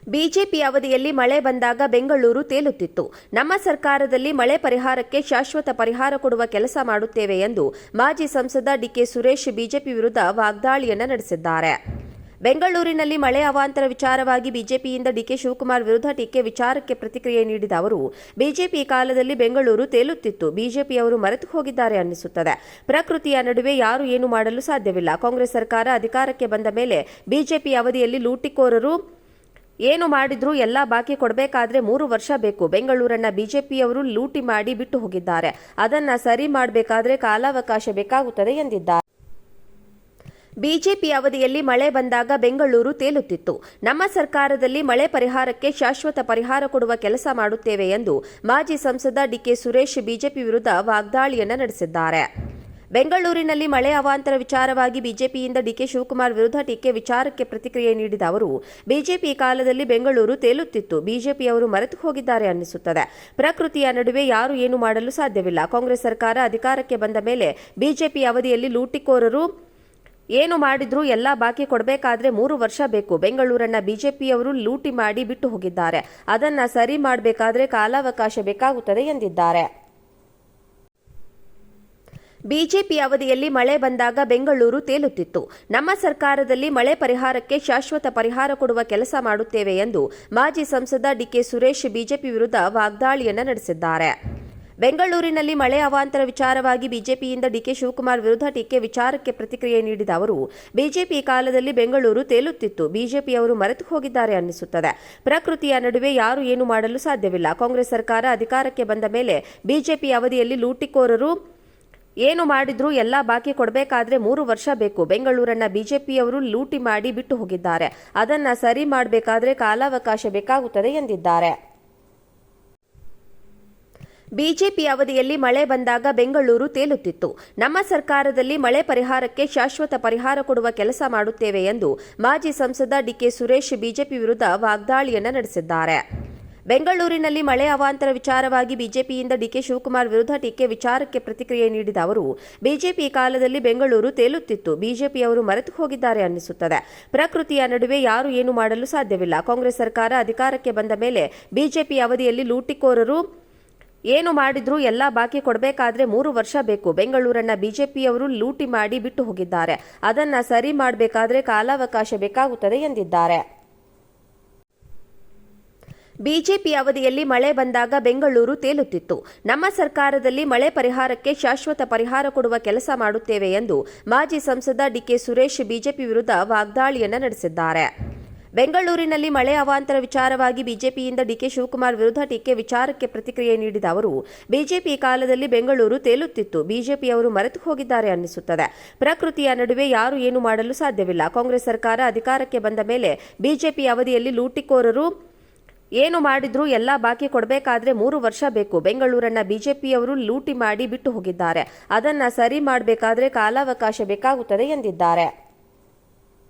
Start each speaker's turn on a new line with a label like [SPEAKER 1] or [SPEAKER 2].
[SPEAKER 1] BJP ಅವಧಿಯಲ್ಲಿ ಮಳೆ ಬಂದಾಗ ಬೆಂಗಳೂರು ತೇಲುತ್ತಿತ್ತು. ನಮ್ಮ ಸರ್ಕಾರದಲ್ಲಿ ಮಳೆ ಪರಿಹಾರಕ್ಕೆ ಶಾಶ್ವತ ಪರಿಹಾರ ಕೊಡುವ ಕೆಲಸ ಮಾಡುತ್ತೇವೆ ಎಂದು ಮಾಜಿ ಸಂಸದ ಡಿಕೆ ಸುರೇಶ್ ಬಿಜೆಪಿ ವಿರುದ್ಧ ವಾಗ್ದಾಳಿಯನ್ನು ನಡೆಸಿದ್ದಾರೆ. ಬೆಂಗಳೂರಿನಲ್ಲಿ ಮಳೆ ಅವಾಂತರ ವಿಚಾರವಾಗಿ ಬಿಜೆಪಿಯಿಂದ ಡಿಕೆ ಶಿವಕುಮಾರ್ ವಿರುದ್ಧ ಟೀಕೆ ವಿಚಾರಕ್ಕೆ ಪ್ರತಿಕ್ರಿಯೆ ನೀಡಿದ ಅವರು, ಬಿಜೆಪಿ ಕಾಲದಲ್ಲಿ ಬೆಂಗಳೂರು ತೇಲುತ್ತಿತ್ತು, ಬಿಜೆಪಿಯವರು ಮರೆತು ಹೋಗಿದ್ದಾರೆ ಅನ್ನಿಸುತ್ತದೆ. ಪ್ರಕೃತಿಯ ನಡುವೆ ಯಾರು ಏನು ಮಾಡಲು ಸಾಧ್ಯವಿಲ್ಲ. ಕಾಂಗ್ರೆಸ್ ಸರ್ಕಾರ ಅಧಿಕಾರಕ್ಕೆ ಬಂದ ಮೇಲೆ ಬಿಜೆಪಿ ಅವಧಿಯಲ್ಲಿ ಲೂಟಿಕೋರರು ಏನು ಮಾಡಿದ್ರೂ ಎಲ್ಲ ಬಾಕಿ ಕೊಡಬೇಕಾದ್ರೆ 3 ವರ್ಷ ಬೇಕು. ಬೆಂಗಳೂರನ್ನ ಬಿಜೆಪಿಯವರು ಲೂಟಿ ಮಾಡಿ ಬಿಟ್ಟು ಹೋಗಿದ್ದಾರೆ. ಅದನ್ನ ಸರಿ ಮಾಡಬೇಕಾದ್ರೆ ಕಾಲಾವಕಾಶ ಬೇಕಾಗುತ್ತದೆ ಎಂದಿದ್ದಾರೆ. ಬಿಜೆಪಿ ಅವಧಿಯಲ್ಲಿ ಮಳೆ ಬಂದಾಗ ಬೆಂಗಳೂರು ತೇಲುತ್ತಿತ್ತು. ನಮ್ಮ ಸರ್ಕಾರದಲ್ಲಿ ಮಳೆ ಪರಿಹಾರಕ್ಕೆ ಶಾಶ್ವತ ಪರಿಹಾರ ಕೊಡುವ ಕೆಲಸ ಮಾಡುತ್ತೇವೆ ಎಂದು ಮಾಜಿ ಸಂಸದ ಡಿಕೆ ಸುರೇಶ್ ಬಿಜೆಪಿ ವಿರುದ್ಧ ವಾಗ್ದಾಳಿಯನ್ನು ನಡೆಸಿದ್ದಾರೆ. ಬೆಂಗಳೂರಿನಲ್ಲಿ ಮಳೆ ಅವಾಂತರ ವಿಚಾರವಾಗಿ ಬಿಜೆಪಿಯಿಂದ ಡಿಕೆ ಶಿವಕುಮಾರ್ ವಿರುದ್ಧ ಟೀಕೆ ವಿಚಾರಕ್ಕೆ ಪ್ರತಿಕ್ರಿಯೆ ನೀಡಿದ ಅವರು, ಬಿಜೆಪಿ ಕಾಲದಲ್ಲಿ ಬೆಂಗಳೂರು ತೇಲುತ್ತಿತ್ತು, ಬಿಜೆಪಿಯವರು ಮರೆತು ಹೋಗಿದ್ದಾರೆ ಅನ್ನಿಸುತ್ತದೆ. ಪ್ರಕೃತಿಯ ನಡುವೆ ಯಾರು ಏನು ಮಾಡಲು ಸಾಧ್ಯವಿಲ್ಲ. ಕಾಂಗ್ರೆಸ್ ಸರ್ಕಾರ ಅಧಿಕಾರಕ್ಕೆ ಬಂದ ಮೇಲೆ ಬಿಜೆಪಿ ಅವಧಿಯಲ್ಲಿ ಲೂಟಿಕೋರರು ಏನು ಮಾಡಿದ್ರೂ ಎಲ್ಲ ಬಾಕಿ ಕೊಡಬೇಕಾದ್ರೆ 3 ವರ್ಷ ಬೇಕು. ಬೆಂಗಳೂರನ್ನ ಬಿಜೆಪಿಯವರು ಲೂಟಿ ಮಾಡಿ ಬಿಟ್ಟು ಹೋಗಿದ್ದಾರೆ. ಅದನ್ನ ಸರಿ ಮಾಡಬೇಕಾದ್ರೆ ಕಾಲಾವಕಾಶ ಬೇಕಾಗುತ್ತದೆ ಎಂದಿದ್ದಾರೆ. ಬಿಜೆಪಿ ಅವಧಿಯಲ್ಲಿ ಮಳೆ ಬಂದಾಗ ಬೆಂಗಳೂರು ತೇಲುತ್ತಿತ್ತು. ನಮ್ಮ ಸರ್ಕಾರದಲ್ಲಿ ಮಳೆ ಪರಿಹಾರಕ್ಕೆ ಶಾಶ್ವತ ಪರಿಹಾರ ಕೊಡುವ ಕೆಲಸ ಮಾಡುತ್ತೇವೆ ಎಂದು ಮಾಜಿ ಸಂಸದ ಡಿಕೆ ಸುರೇಶ್ ಬಿಜೆಪಿ ವಿರುದ್ಧ ವಾಗ್ದಾಳಿಯನ್ನು ನಡೆಸಿದ್ದಾರೆ. ಬೆಂಗಳೂರಿನಲ್ಲಿ ಮಳೆ ಅವಾಂತರ ವಿಚಾರವಾಗಿ ಬಿಜೆಪಿಯಿಂದ ಡಿಕೆ ಶಿವಕುಮಾರ್ ವಿರುದ್ಧ ಟೀಕೆ ವಿಚಾರಕ್ಕೆ ಪ್ರತಿಕ್ರಿಯೆ ನೀಡಿದ ಅವರು, ಬಿಜೆಪಿ ಕಾಲದಲ್ಲಿ ಬೆಂಗಳೂರು ತೇಲುತ್ತಿತ್ತು, ಬಿಜೆಪಿಯವರು ಮರೆತು ಹೋಗಿದ್ದಾರೆ ಅನ್ನಿಸುತ್ತದೆ. ಪ್ರಕೃತಿಯ ನಡುವೆ ಯಾರು ಏನು ಮಾಡಲು ಸಾಧ್ಯವಿಲ್ಲ. ಕಾಂಗ್ರೆಸ್ ಸರ್ಕಾರ ಅಧಿಕಾರಕ್ಕೆ ಬಂದ ಮೇಲೆ ಬಿಜೆಪಿ ಅವಧಿಯಲ್ಲಿ ಲೂಟಿಕೋರರು ಏನು ಮಾಡಿದ್ರೂ ಎಲ್ಲ ಬಾಕಿ ಕೊಡಬೇಕಾದ್ರೆ 3 ವರ್ಷ ಬೇಕು. ಬೆಂಗಳೂರನ್ನ ಬಿಜೆಪಿಯವರು ಲೂಟಿ ಮಾಡಿ ಬಿಟ್ಟು ಹೋಗಿದ್ದಾರೆ. ಅದನ್ನ ಸರಿ ಮಾಡಬೇಕಾದ್ರೆ ಕಾಲಾವಕಾಶ ಬೇಕಾಗುತ್ತದೆ ಎಂದಿದ್ದಾರೆ. ಬಿಜೆಪಿ ಅವಧಿಯಲ್ಲಿ ಮಳೆ ಬಂದಾಗ ಬೆಂಗಳೂರು ತೇಲುತ್ತಿತ್ತು. ನಮ್ಮ ಸರ್ಕಾರದಲ್ಲಿ ಮಳೆ ಪರಿಹಾರಕ್ಕೆ ಶಾಶ್ವತ ಪರಿಹಾರ ಕೊಡುವ ಕೆಲಸ ಮಾಡುತ್ತೇವೆ ಎಂದು ಮಾಜಿ ಸಂಸದ ಡಿಕೆ ಸುರೇಶ್ ಬಿಜೆಪಿ ವಿರುದ್ಧ ವಾಗ್ದಾಳಿಯನ್ನು ನಡೆಸಿದ್ದಾರೆ. ಬೆಂಗಳೂರಿನಲ್ಲಿ ಮಳೆ ಅವಾಂತರ ವಿಚಾರವಾಗಿ ಬಿಜೆಪಿಯಿಂದ ಡಿಕೆ ಶಿವಕುಮಾರ್ ವಿರುದ್ಧ ಟೀಕೆ ವಿಚಾರಕ್ಕೆ ಪ್ರತಿಕ್ರಿಯೆ ನೀಡಿದ ಅವರು, ಬಿಜೆಪಿ ಕಾಲದಲ್ಲಿ ಬೆಂಗಳೂರು ತೇಲುತ್ತಿತ್ತು, ಬಿಜೆಪಿಯವರು ಮರೆತು ಹೋಗಿದ್ದಾರೆ ಅನ್ನಿಸುತ್ತದೆ. ಪ್ರಕೃತಿಯ ನಡುವೆ ಯಾರು ಏನು ಮಾಡಲು ಸಾಧ್ಯವಿಲ್ಲ. ಕಾಂಗ್ರೆಸ್ ಸರ್ಕಾರ ಅಧಿಕಾರಕ್ಕೆ ಬಂದ ಮೇಲೆ ಬಿಜೆಪಿ ಅವಧಿಯಲ್ಲಿ ಲೂಟಿಕೋರರು ಏನು ಮಾಡಿದ್ರೂ ಎಲ್ಲ ಬಾಕಿ ಕೊಡಬೇಕಾದ್ರೆ 3 ವರ್ಷ ಬೇಕು. ಬೆಂಗಳೂರನ್ನ ಬಿಜೆಪಿಯವರು ಲೂಟಿ ಮಾಡಿ ಬಿಟ್ಟು ಹೋಗಿದ್ದಾರೆ. ಅದನ್ನ ಸರಿ ಮಾಡಬೇಕಾದ್ರೆ ಕಾಲಾವಕಾಶ ಬೇಕಾಗುತ್ತದೆ ಎಂದಿದ್ದಾರೆ. ಬಿಜೆಪಿ ಅವಧಿಯಲ್ಲಿ ಮಳೆ ಬಂದಾಗ ಬೆಂಗಳೂರು ತೇಲುತ್ತಿತ್ತು. ನಮ್ಮ ಸರ್ಕಾರದಲ್ಲಿ ಮಳೆ ಪರಿಹಾರಕ್ಕೆ ಶಾಶ್ವತ ಪರಿಹಾರ ಕೊಡುವ ಕೆಲಸ ಮಾಡುತ್ತೇವೆ ಎಂದು ಮಾಜಿ ಸಂಸದ ಡಿಕೆ ಸುರೇಶ್ ಬಿಜೆಪಿ ವಿರುದ್ಧ ವಾಗ್ದಾಳಿಯನ್ನು ನಡೆಸಿದ್ದಾರೆ. ಬೆಂಗಳೂರಿನಲ್ಲಿ ಮಳೆ ಅವಾಂತರ ವಿಚಾರವಾಗಿ ಬಿಜೆಪಿಯಿಂದ ಡಿಕೆ ಶಿವಕುಮಾರ್ ವಿರುದ್ಧ ಟೀಕೆ ವಿಚಾರಕ್ಕೆ ಪ್ರತಿಕ್ರಿಯೆ ನೀಡಿದ ಅವರು, ಬಿಜೆಪಿ ಕಾಲದಲ್ಲಿ ಬೆಂಗಳೂರು ತೇಲುತ್ತಿತ್ತು, ಬಿಜೆಪಿಯವರು ಮರೆತು ಹೋಗಿದ್ದಾರೆ ಅನ್ನಿಸುತ್ತದೆ. ಪ್ರಕೃತಿಯ ನಡುವೆ ಯಾರು ಏನು ಮಾಡಲು ಸಾಧ್ಯವಿಲ್ಲ. ಕಾಂಗ್ರೆಸ್ ಸರ್ಕಾರ ಅಧಿಕಾರಕ್ಕೆ ಬಂದ ಮೇಲೆ ಬಿಜೆಪಿ ಅವಧಿಯಲ್ಲಿ ಲೂಟಿಕೋರರು ಏನು ಮಾಡಿದ್ರೂ ಎಲ್ಲ ಬಾಕಿ ಕೊಡಬೇಕಾದ್ರೆ 3 ವರ್ಷ ಬೇಕು. ಬೆಂಗಳೂರನ್ನ ಬಿಜೆಪಿಯವರು ಲೂಟಿ ಮಾಡಿ ಬಿಟ್ಟು ಹೋಗಿದ್ದಾರೆ. ಅದನ್ನ ಸರಿ ಮಾಡಬೇಕಾದ್ರೆ ಕಾಲಾವಕಾಶ ಬೇಕಾಗುತ್ತದೆ ಎಂದಿದ್ದಾರೆ.